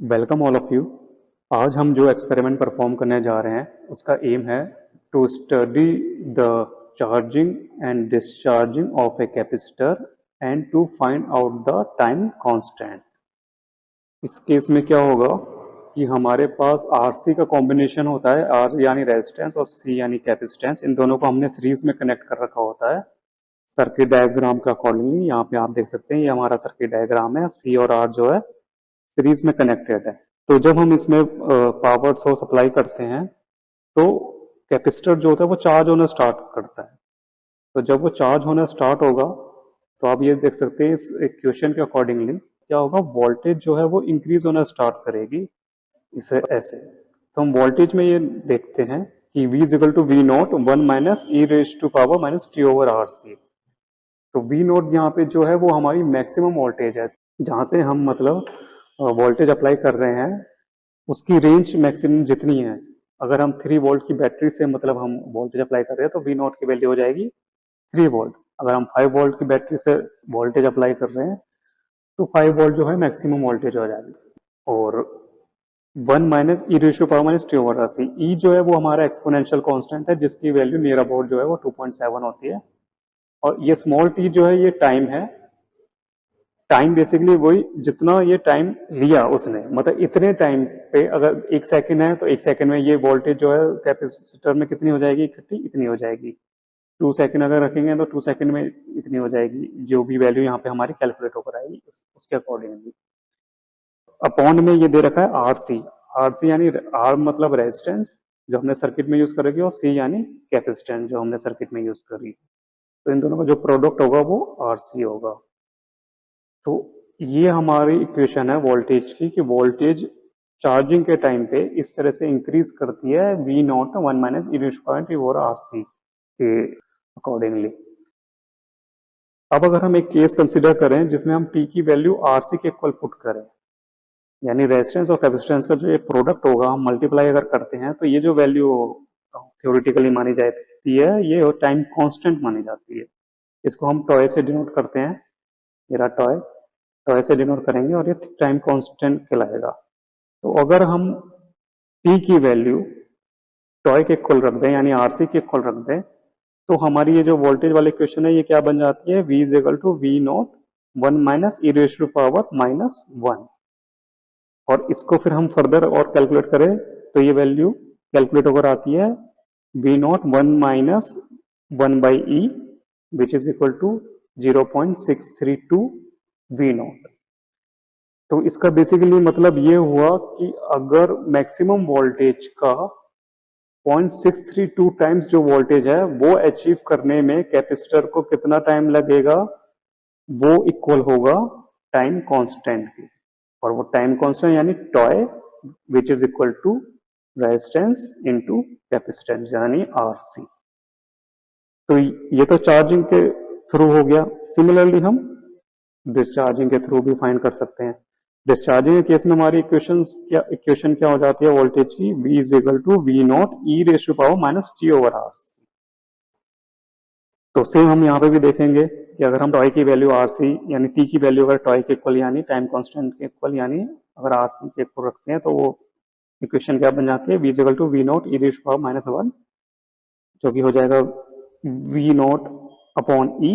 Welcome all of you. आज हम जो एक्सपेरिमेंट परफॉर्म करने जा रहे हैं उसका एम है to study the charging and discharging of a capacitor and to find out the time constant. इस केस में क्या होगा कि हमारे पास आरसी का कॉम्बिनेशन होता है, आर यानी रेजिस्टेंस और सी यानी कैपेसिटेंस। इन दोनों को हमने सीरीज में कनेक्ट कर रखा होता है सर्किट डायग्राम के अकॉर्डिंगली। यहाँ पे आप देख सकते हैं ये हमारा सर्किट डायग्राम है, सी और आर जो है सीरीज में कनेक्टेड है। तो जब हम इसमें पावर सोर्स अप्लाई करते हैं तो कैपेसिटर जो होता है वो चार्ज होना स्टार्ट करता है। तो जब वो चार्ज होना स्टार्ट होगा तो आप ये देख सकते हैं इस इक्वेशन के अकॉर्डिंगली क्या होगा, वोल्टेज जो है वो इंक्रीज होना स्टार्ट करेगी इसे ऐसे। तो हम वोल्टेज में ये देखते हैं कि V is equal to V naught one minus e raise to power minus t over R C. तो वी नॉट यहाँ पे जो है वो हमारी मैक्सिमम वोल्टेज है, जहाँ से हम मतलब वोल्टेज अप्लाई कर रहे हैं उसकी रेंज मैक्सिमम जितनी है। अगर हम 3 वोल्ट की बैटरी से मतलब हम वोल्टेज अप्लाई कर रहे हैं तो वी नॉट की वैल्यू हो जाएगी 3 वोल्ट। अगर हम 5 वोल्ट की बैटरी से वोल्टेज अप्लाई कर रहे हैं तो 5 वोल्ट जो है मैक्सिमम वोल्टेज हो जाएगी। और 1 minus e ratio power minus t over c, e जो है वो हमारा एक्सपोनेंशियल कांस्टेंट है जिसकी वैल्यू नियर अबाउट जो है वो 2.7 होती है। और ये स्मॉल टी जो है ये टाइम है। टाइम बेसिकली वही जितना ये टाइम लिया उसने, मतलब इतने टाइम पे अगर 1 सेकंड है तो 1 सेकंड में ये वोल्टेज जो है कैपेसिटर में कितनी हो जाएगी इकट्ठी, इतनी हो जाएगी। 2 सेकंड अगर रखेंगे तो 2 सेकंड में इतनी हो जाएगी, जो भी वैल्यू यहाँ पे हमारी कैलकुलेट होकर आएगी उसके अकॉर्डिंगली। अपॉन में ये दे रखा है आर सी। आर सी यानी आर मतलब रेजिस्टेंस जो हमने सर्किट में यूज करेगी, और सी यानी कैपेसिटेंस जो हमने सर्किट में यूज करी। तो इन दोनों का जो प्रोडक्ट होगा वो आर सी होगा। तो ये हमारी इक्वेशन है वोल्टेज की, कि वोल्टेज चार्जिंग के टाइम पे इस तरह से इंक्रीज करती है वी नॉट वन माइनस ई और आर सी के अकॉर्डिंगली। अब अगर हम एक केस कंसिडर करें जिसमें हम टी की वैल्यू आर सी के इक्वल पुट करें, यानी रेजिस्टेंस और कैपेसिटेंस का जो एक प्रोडक्ट होगा हम मल्टीप्लाई अगर करते हैं तो ये जो वैल्यू थ्योरेटिकली मानी जाती है ये टाइम कांस्टेंट मानी जाती है। इसको हम टॉय से डिनोट करते हैं, मेरा टॉय टॉय से डिनोट करेंगे और ये टाइम कांस्टेंट कहलाएगा। तो अगर हम टी की वैल्यू टॉय के इक्वल रख दें यानी आरसी के इक्वल रख दें तो हमारी ये जो वोल्टेज वाली इक्वेशन है ये क्या बन जाती है, V is equal to V naught one minus e raise to power minus 1। और इसको फिर हम फर्दर और कैलकुलेट करें तो ये वैल्यू कैलकुलेट होकर आती है V naught one minus 1/e which is equal to 0.632 V naught. तो इसका बेसिकली मतलब ये हुआ कि अगर मैक्सिमम वोल्टेज का 0.632 टाइम्स जो वोल्टेज है वो अचीव करने में कैपेसिटर को कितना टाइम लगेगा, वो इक्वल होगा टाइम कांस्टेंट की। और वो टाइम कांस्टेंट यानी tau which is equal to resistance into capacitance यानी आरसी। तो ये तो चार्जिंग के थ्रू हो गया। सिमिलरली हम डिस्चार्जिंग के थ्रू भी फाइंड कर सकते हैं। डिस्चार्जिंग के केस में हमारी इक्वेशन क्या हो जाती है वोल्टेज की, V is equal to V naught e raise to power minus t over R. तो सेम हम यहाँ पे भी देखेंगे कि अगर हम टॉय की वैल्यू आर सी यानी टी की वैल्यू अगर टॉय के इक्वल यानी टाइम कांस्टेंट के इक्वल यानी अगर आर सी के इक्वल रखते हैं तो वो इक्वेशन क्या बन जाती है, V is equal to V naught e raise to power minus 1 जो कि हो जाएगा वी नॉट अपॉन ई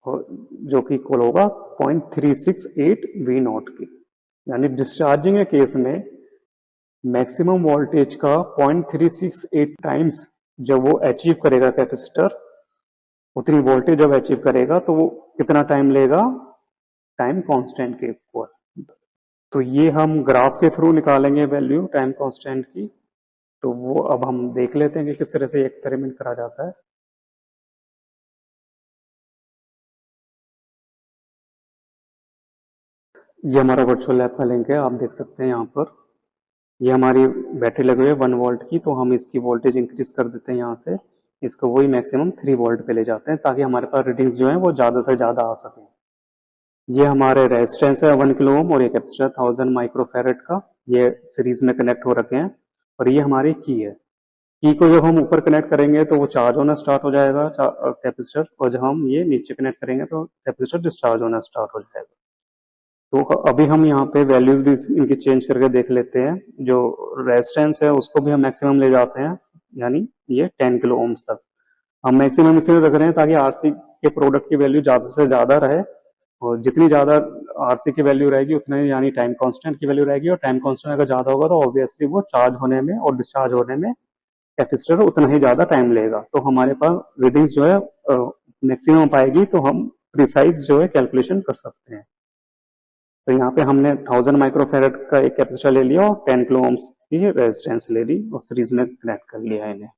जो कि इक्वल होगा 0.368 वी नॉट की। यानी डिस्चार्जिंग के केस में मैक्सिमम वोल्टेज का 0.368 टाइम्स जब वो अचीव करेगा कैपेसिटर, उतनी वोल्टेज जब अचीव करेगा तो वो कितना टाइम लेगा, टाइम कांस्टेंट के इक्वल। तो ये हम ग्राफ के थ्रू निकालेंगे वैल्यू टाइम कांस्टेंट की। तो वो अब हम देख लेते हैं कि किस तरह से एक्सपेरिमेंट करा जाता है। ये हमारा वर्चुअल लैब का लिंक है, आप देख सकते हैं यहाँ पर। ये हमारी बैटरी लगी हुई है 1 वोल्ट की, तो हम इसकी वोल्टेज इंक्रीज कर देते हैं यहाँ से। इसको वही मैक्सिमम 3 वोल्ट पे ले जाते हैं ताकि हमारे पास रीडिंग्स जो है वो ज़्यादा से ज़्यादा आ सके। ये हमारे रेजिस्टेंस है 1 किलो ओम और ये कैपेसिटर 1000 माइक्रोफैरेड का, ये सीरीज में कनेक्ट हो रखे हैं। और ये हमारी की है। की को जब हम ऊपर कनेक्ट करेंगे तो वो चार्ज होना स्टार्ट हो जाएगा कैपेसिटर, और जब हम ये नीचे कनेक्ट करेंगे तो कैपेसिटर डिस्चार्ज होना स्टार्ट हो जाएगा। तो अभी हम यहाँ पे वैल्यूज भी इनकी चेंज करके देख लेते हैं। जो रेजिस्टेंस है उसको भी हम मैक्सिमम ले जाते हैं, यानी ये 10 किलो ओम्स तक हम मैक्सिमम इसलिए रख रहे हैं ताकि आरसी के प्रोडक्ट की वैल्यू ज्यादा से ज्यादा रहे, और जितनी ज्यादा आरसी की वैल्यू रहेगी उतने यानी टाइम कांस्टेंट की वैल्यू रहेगी, और टाइम कांस्टेंट अगर ज्यादा होगा तो ऑब्वियसली वो चार्ज होने में और डिस्चार्ज होने में कैपेसिटर उतना ही ज्यादा टाइम लेगा। तो हमारे पास रीडिंग्स जो है मैक्सिमम पाएगी, तो हम प्रिसाइज जो है कैलकुलेशन कर सकते हैं। तो यहाँ पे हमने 1000 माइक्रोफेरेड का एक कैपेसिटर ले लिया और 10 किलो ओम्स की रेजिस्टेंस ले ली और सीरीज में कनेक्ट कर लिया है इन्हें।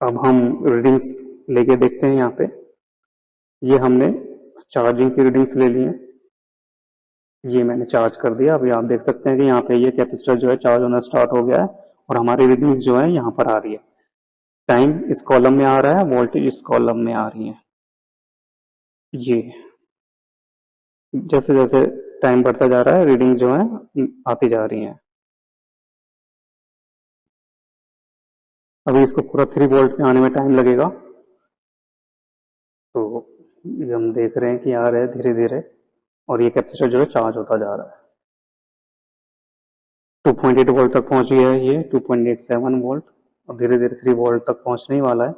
अब हम रीडिंग्स लेके देखते हैं। यहाँ पे ये हमने चार्जिंग की रीडिंग्स ले ली हैं, ये मैंने चार्ज कर दिया। अभी आप देख सकते हैं कि यहाँ पे ये कैपेसिटर जो है चार्ज होना स्टार्ट हो गया है और हमारी रीडिंग्स जो है यहाँ पर आ रही है। टाइम इस कॉलम में आ रहा है, वोल्टेज इस कॉलम में आ रही है। ये जैसे जैसे टाइम बढ़ता जा रहा है रीडिंग जो है आती जा रही है। अभी इसको पूरा 3 वोल्ट पे आने में टाइम लगेगा, तो ये हम देख रहे हैं कि आ रहा है धीरे धीरे, और ये कैपेसिटर जो है चार्ज होता जा रहा है। 2.8 वोल्ट तक पहुंच गया है ये, 2.87 वोल्ट, और धीरे धीरे 3 वोल्ट तक पहुंचने ही वाला है।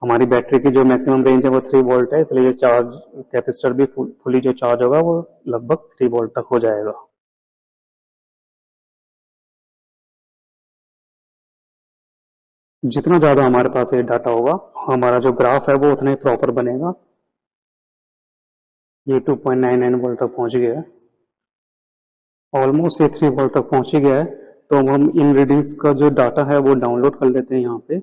हमारी बैटरी की जो मैक्सिमम रेंज है वो 3 वोल्ट है, इसलिए चार्ज कैपेसिटर भी फुली जो चार्ज होगा वो लगभग 3 वोल्ट तक हो जाएगा। जितना ज्यादा हमारे पास ये डाटा होगा हमारा जो ग्राफ है वो उतना ही प्रॉपर बनेगा। ये 2.99 वोल्ट तक पहुंच गया है, ऑलमोस्ट ये 3 वोल्ट तक पहुंच ही गया है। तो हम इन रीडिंग्स का जो डाटा है वो डाउनलोड कर लेते हैं यहाँ पे।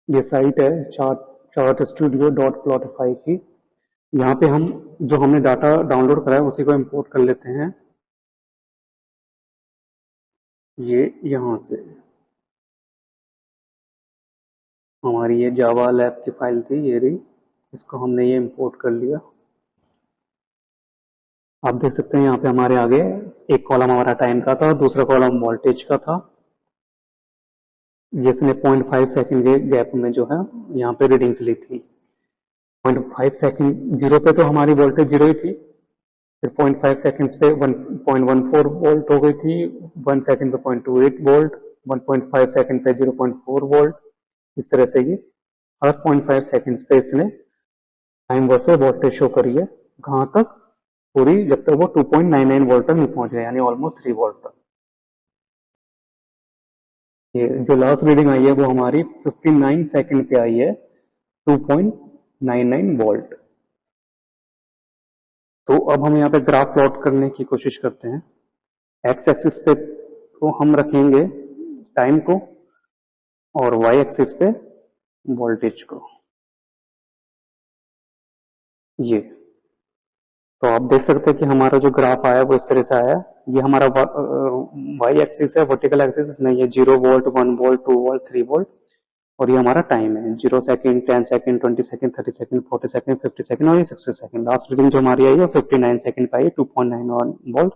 ये साइट है चार्ट स्टूडियो डॉट प्लॉटिफाई की। यहाँ पे हम जो हमने डाटा डाउनलोड करा है उसी को इंपोर्ट कर लेते हैं। ये यहाँ से हमारी ये जावा लैब की फाइल थी, ये रही, इसको हमने ये इंपोर्ट कर लिया। आप देख सकते हैं यहाँ पे हमारे आगे एक कॉलम हमारा टाइम का था, दूसरा कॉलम वोल्टेज का था, जिसने 0.5 सेकंड के गैप में जो है यहाँ पे रीडिंग्स ली थी। 0.5 सेकंड जीरो पे तो हमारी वोल्टेज जीरो ही थी, फिर 0.5 सेकंड पे 1.14 वोल्ट हो गई थी, 1 सेकंड पे 0.28 वोल्ट, 1.5 सेकंड पे 0.4 वोल्ट। इस तरह से ये हर 0.5 सेकंड पे इसने टाइम वर्सेस वोल्टेज शो करी है। कहाँ तक? पूरी जब तक वो 2.99 वोल्ट तक नहीं पहुंच गया, यानी ऑलमोस्ट 3 वोल्ट तक। ये जो लास्ट रीडिंग आई है वो हमारी 59 सेकंड पे आई है, 2.99 वोल्ट। तो अब हम यहाँ पे ग्राफ प्लॉट करने की कोशिश करते हैं। एक्स एक्सिस पे तो हम रखेंगे टाइम को और वाई एक्सिस पे वोल्टेज को। ये तो आप देख सकते हैं कि हमारा जो ग्राफ आया वो इस तरह से आया। ये हमारा वाई एक्सिस है, वर्टिकल एक्सिस, इसमें ये 0 वोल्ट, 1 वोल्ट, 2 वोल्ट, 3 वोल्ट, और ये हमारा टाइम है 0 second, 10 second, 20 second, 30 second, 40 second, 50 second और ये 60 सेकंड। लास्ट रीडिंग जो हमारी आई है 59 सेकंड पे आई, 2.91 वोल्ट।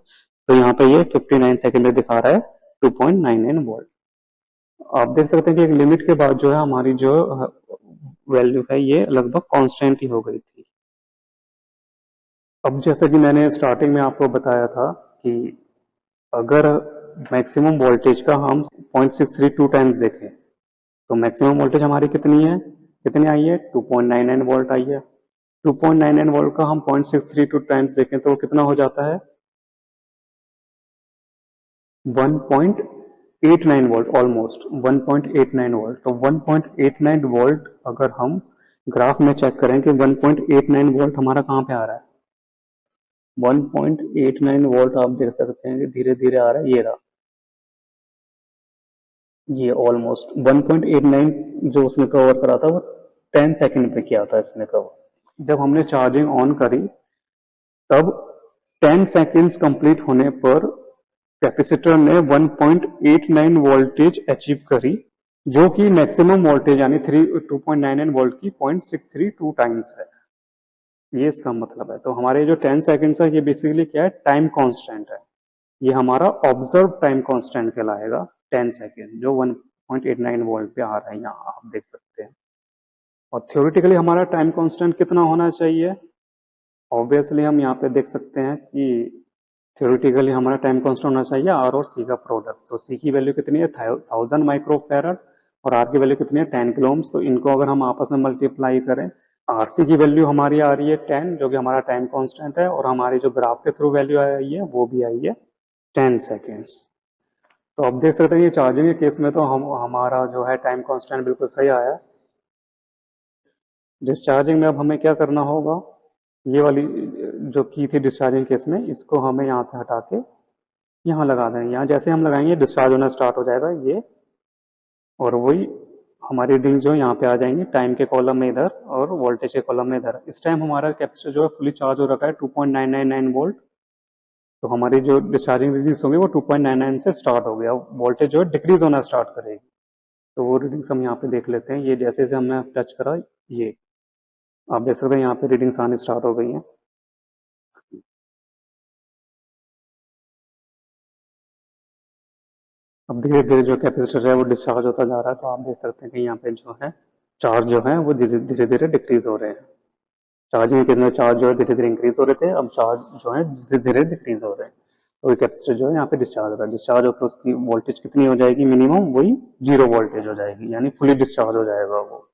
तो यहाँ पे ये 59 सेकंड में दिखा रहा है 2.99 वोल्ट। आप देख सकते हैं कि एक लिमिट के बाद जो है हमारी जो वैल्यू है ये लगभग कांस्टेंट ही हो गई थी। अब जैसा कि मैंने स्टार्टिंग में आपको बताया था कि अगर मैक्सिमम वोल्टेज का हम 0.632 टाइम्स देखें तो मैक्सिमम वोल्टेज हमारी कितनी है, कितनी आई है, 2.99 वोल्ट आई है। 2.99 वोल्ट का हम 0.632 टाइम्स देखें तो कितना हो जाता है, 1.89 वोल्ट, ऑलमोस्ट 1.89 वोल्ट। तो 1.89 वोल्ट अगर हम ग्राफ में चेक करें कि 1.89 वोल्ट हमारा कहाँ पे आ रहा है, 1.89 वोल्ट आप देख सकते हैं कि धीरे धीरे आ रहा है, ये रहा, ये ऑलमोस्ट 1.89 जो उसने कवर करा था वो 10 सेकंड पे किया था इसने कवर। जब हमने चार्जिंग ऑन करी तब 10 सेकंड्स कंप्लीट होने पर कैपेसिटर ने 1.89 वोल्टेज अचीव करी, जो कि मैक्सिमम वोल्टेज यानी 2.99 वोल्ट की 0.632 टाइम्स है। ये इसका मतलब है। तो हमारे जो 10 सेकंड्स है ये बेसिकली क्या है, टाइम कांस्टेंट है। ये हमारा ऑब्जर्व टाइम कांस्टेंट कहलाएगा 10 सेकंड, जो 6.89 वोल्ट पे आ रहा है, यहाँ आप देख सकते हैं। और थ्योरेटिकली हमारा टाइम कांस्टेंट कितना होना चाहिए? ऑब्वियसली हम यहाँ पे देख सकते हैं कि थ्योरेटिकली हमारा टाइम कांस्टेंट होना चाहिए आर और सी का प्रोडक्ट। तो सी की वैल्यू कितनी है 1000 माइक्रोफैरड और आर की वैल्यू कितनी है 10 किलो ओम्स। तो इनको अगर हम आपस में मल्टीप्लाई करें, आर सी की वैल्यू हमारी आ रही है 10 जो कि हमारा टाइम कांस्टेंट है, और हमारी जो ग्राफ के थ्रू वैल्यू आई है वो भी आई है 10 सेकेंड्स। तो अब देख सकते हैं ये चार्जिंग के केस में तो हमारा जो है टाइम कांस्टेंट बिल्कुल सही आया। डिस्चार्जिंग में अब हमें क्या करना होगा, ये वाली जो की थी डिस्चार्जिंग केस में, इसको हमें यहाँ से हटा के यहाँ लगा देंगे। यहाँ जैसे हम लगाएंगे डिस्चार्ज होना स्टार्ट हो जाएगा ये, और वही हमारी रीडिंग जो यहाँ पे आ जाएंगी टाइम के कॉलम में इधर और वोल्टेज के कॉलम में इधर। इस टाइम हमारा कैपेसिटर जो है फुली चार्ज हो रखा है 2.999 वोल्ट। तो हमारी जो डिस्चार्जिंग रीडिंग्स होंगी वो 2.99 से स्टार्ट हो गया, वोल्टेज जो है डिक्रीज होना स्टार्ट करेगी। तो वो रीडिंग्स हम यहाँ पे देख लेते हैं। ये जैसे जैसे हमने टच करा, ये आप देख सकते हैं यहाँ पे रीडिंग्स आनी स्टार्ट हो गई हैं। अब धीरे धीरे जो कैपेसिटर है वो डिस्चार्ज होता जा रहा है। तो आप देख सकते हैं कि यहाँ पे जो है चार्ज जो है वो धीरे धीरे डिक्रीज हो रहे हैं। चार्जिंग कितने चार्ज जो है धीरे धीरे इंक्रीज हो रहे थे, अब चार्ज जो है धीरे धीरे डिक्रीज हो रहे हैं। तो ये कैपेसिटर जो है यहाँ पे डिस्चार्ज हो रहा है। डिस्चार्ज होकर उसकी वोल्टेज कितनी हो जाएगी, मिनिमम वही 0 वोल्टेज हो जाएगी, यानी फुली डिस्चार्ज हो जाएगा वो।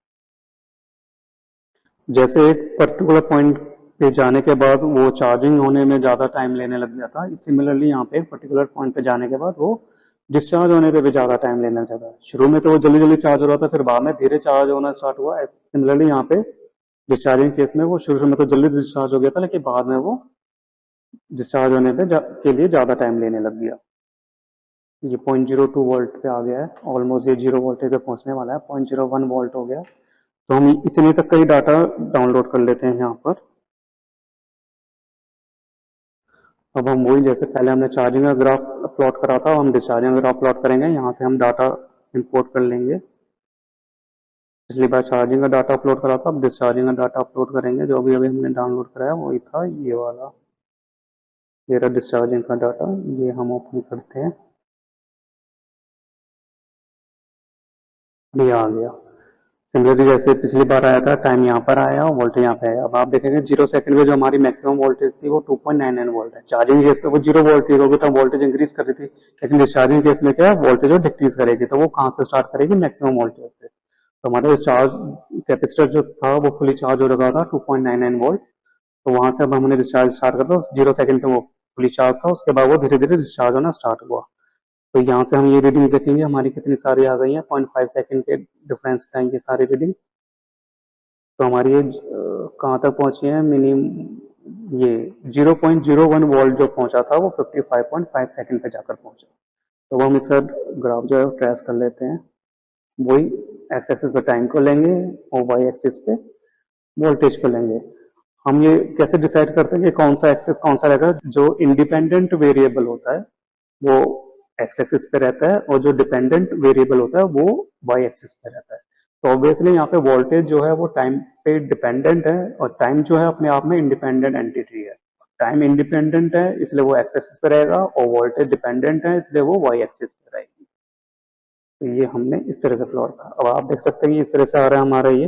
जैसे एक पर्टिकुलर पॉइंट पे जाने के बाद वो चार्जिंग होने में ज़्यादा टाइम लेने लग गया था, सिमिलरली यहाँ पे एक पर्टिकुलर पॉइंट पे जाने के बाद वो डिस्चार्ज होने पे भी ज़्यादा टाइम लेने लग जाता है। शुरू में तो वो जल्दी जल्दी चार्ज हो रहा था, फिर बाद में धीरे चार्ज होना स्टार्ट हुआ। सिमिलरली यहाँ पे डिस्चार्जिंग केस में वो शुरू में तो जल्दी डिस्चार्ज हो गया था, लेकिन बाद में वो डिस्चार्ज होने पे के लिए ज़्यादा टाइम लेने लग गया। ये 0.02 वोल्ट पे आ गया है, ऑलमोस्ट ये 0 वोल्टेज पे पहुंचने वाला है, 0.01 वोल्ट हो गया। तो हम इतने तक का ही डाटा डाउनलोड कर लेते हैं यहाँ पर। अब हम वही जैसे पहले हमने चार्जिंग का ग्राफ प्लॉट करा था, हम डिस्चार्जिंग का ग्राफ प्लॉट करेंगे। यहाँ से हम डाटा इंपोर्ट कर लेंगे। पिछली बार चार्जिंग का डाटा अपलोड करा था, अब डिस्चार्जिंग का डाटा अपलोड करेंगे। जो अभी अभी हमने डाउनलोड कराया वही था ये वाला, ये रहा डिस्चार्जिंग का डाटा। ये हम ओपन करते हैं, ये आ गया। सिमिलरली जैसे पिछली बार आया था, टाइम यहाँ पर आया और वोल्टेज यहाँ पे आया। अब आप देखेंगे 0 सेकंड में जो हमारी मैक्सिमम वोल्टेज थी वो 2.99 वोल्ट है। चार्जिंग केस में वो 0 वोल्ट थी क्योंकि तब वोल्टेज इंक्रीज कर रही थी, लेकिन डिस्चार्जिंग केस में क्या है, वोल्टेज वो डिक्रीज करेगी। तो वो कहाँ से स्टार्ट करेगी, मैक्सिमम वोल्टेज से। तो हमारा चार्ज कैपेसिटर जो था वो फुली चार्ज हो रखा था 2.99 वोल्ट। तो वहां से अब हमने डिस्चार्ज स्टार्ट कर दिया, 0 सेकंड पे वो फुली चार्ज था, उसके बाद वो धीरे धीरे डिस्चार्ज होना स्टार्ट हुआ। तो यहाँ से हम ये रीडिंग देखेंगे हमारी कितनी सारी आ गई है, 0.5 सेकंड के डिफरेंस का ये सारी रीडिंग। तो हमारी ये कहाँ तक पहुंची है, मिनिमम ये 0.01 वोल्ट जो पहुंचा था वो 55.5 सेकंड पे जाकर पहुंचा। तो हम इसका ग्राफ जो है ट्रेस कर लेते हैं। वही एक्स एक्सिस पे टाइम को लेंगे और वाई एक्सिस पे वोल्टेज को लेंगे। हम ये कैसे डिसाइड करते हैं कि कौन सा एक्सिस कौन सा रहेगा? जो इंडिपेंडेंट वेरिएबल होता है वो एक्स एक्सिस पे रहता है, और जो डिपेंडेंट वेरिएबल होता है वो वाई एक्सिस पे रहता है। तो ऑब्वियसली यहाँ पे वोल्टेज जो है वो टाइम पे डिपेंडेंट है, और टाइम जो है अपने आप में इंडिपेंडेंट एंटिटी है। टाइम इंडिपेंडेंट है इसलिए वो एक्स एक्सिस पे रहेगा, और वोल्टेज डिपेंडेंट है इसलिए वो वाई एक्सिस पे रहेगी। तो ये हमने इस तरह से प्लॉट करा। अब आप देख सकते हैं कि इस तरह से आ रहा है हमारा ये।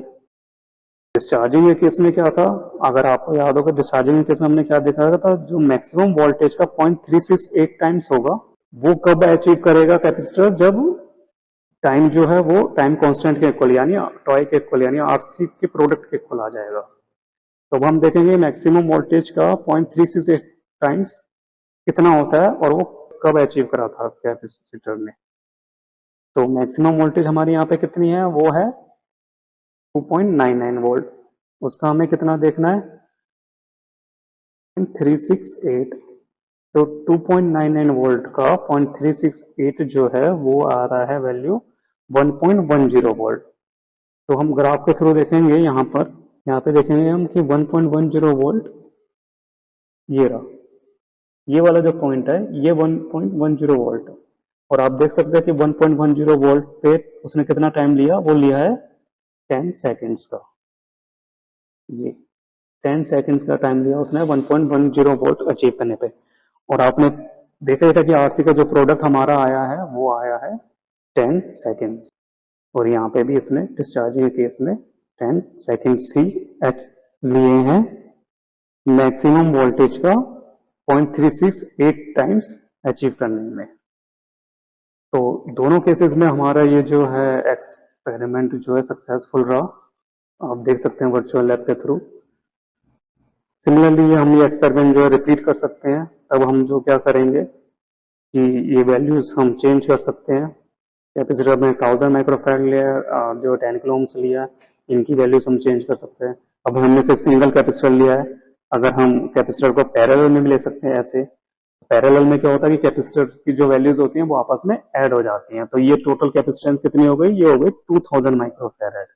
डिस्चार्जिंग के केस में क्या था, अगर आपको याद होगा डिस्चार्जिंग के केस में हमने क्या दिखाया था, जो मैक्सिमम वोल्टेज का 0.368 टाइम्स होगा वो कब अचीव करेगा कैपेसिटर, जब टाइम जो है वो टाइम कांस्टेंट के इक्वल यानी टॉय के इक्वल यानी आरसी के प्रोडक्ट के इक्वल आ जाएगा। तो अब हम देखेंगे मैक्सिमम वोल्टेज का 0.368 टाइम्स कितना होता है और वो कब अचीव करा था कैपेसिटर ने। तो मैक्सिमम वोल्टेज हमारी यहाँ पे कितनी है, वो है 2.99 वोल्ट। उसका हमें कितना देखना है, 368। तो 2.99 वोल्ट का 0.368 जो है वो आ रहा है वैल्यू 1.10 वोल्ट। तो हम ग्राफ के थ्रू देखेंगे यहाँ पर, यहाँ पे देखेंगे हम कि 1.10 वोल्ट ये रहा, ये वाला जो पॉइंट है ये 1.10 वोल्ट है। और आप देख सकते हैं कि 1.10 वोल्ट पे उसने कितना टाइम लिया, वो लिया है 10 सेकेंड्स का। ये 10 सेकेंड्स का टाइम लिया उसने 1.10 वोल्ट अचीव करने पे। और आपने देखा था कि आरसी का जो प्रोडक्ट हमारा आया है वो आया है 10 सेकेंड्स। और यहाँ पे भी इसने डिस्चार्जिंग के केस में 10 सेकेंड सी एच लिए हैं मैक्सिमम वोल्टेज का 0.368 टाइम्स अचीव करने में। तो दोनों केसेस में हमारा ये जो है एक्सपेरिमेंट जो है सक्सेसफुल रहा, आप देख सकते हैं वर्चुअल लैब के थ्रू। सिमिलरली हम ये एक्सपेरिमेंट जो है रिपीट कर सकते हैं। तब हम जो क्या करेंगे कि ये वैल्यूज हम चेंज कर सकते हैं। कैपेसिटर में 1000 माइक्रोफैराड लिया, जो 10 किलो ओम्स लिया, इनकी वैल्यूज हम चेंज कर सकते हैं। अब हमने सिर्फ सिंगल कैपेसिटर लिया है, अगर हम कैपेसिटर को पैरेलल में भी ले सकते हैं। ऐसे पैरेलल में क्या होता है कि कैपेसिटर की जो वैल्यूज होती हैं वो आपस में ऐड हो जाती हैं। तो ये टोटल कैपेसिटेंस कितनी हो गई, ये हो गई 2000 माइक्रोफैराड,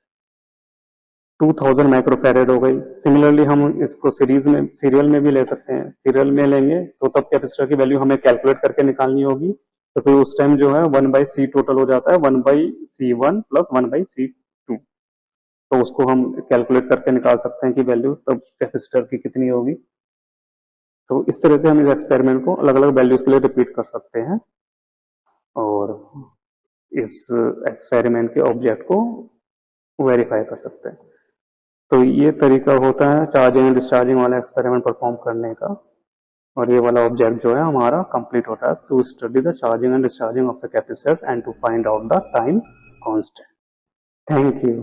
2000 माइक्रोफैराड हो गई। सिमिलरली हम इसको सीरियल में भी ले सकते हैं। सीरियल में लेंगे तो तब कैपेसिटर की वैल्यू हमें कैलकुलेट करके निकालनी होगी। तो फिर उस टाइम जो है 1/C टोटल हो जाता है, 1/C1 प्लस 1/C2। तो उसको हम कैलकुलेट करके निकाल सकते हैं कि वैल्यू तब कैपेसिटर की कितनी होगी। तो इस तरह से हम इस एक्सपेरिमेंट को अलग अलग वैल्यूज के लिए रिपीट कर सकते हैं और इस एक्सपेरिमेंट के ऑब्जेक्ट को वेरीफाई कर सकते हैं। तो ये तरीका होता है चार्जिंग एंड डिस्चार्जिंग वाला एक्सपेरिमेंट परफॉर्म करने का। और ये वाला ऑब्जेक्ट जो है हमारा कंप्लीट होता है to study the charging and discharging of the capacitor and to find out the time constant. Thank you.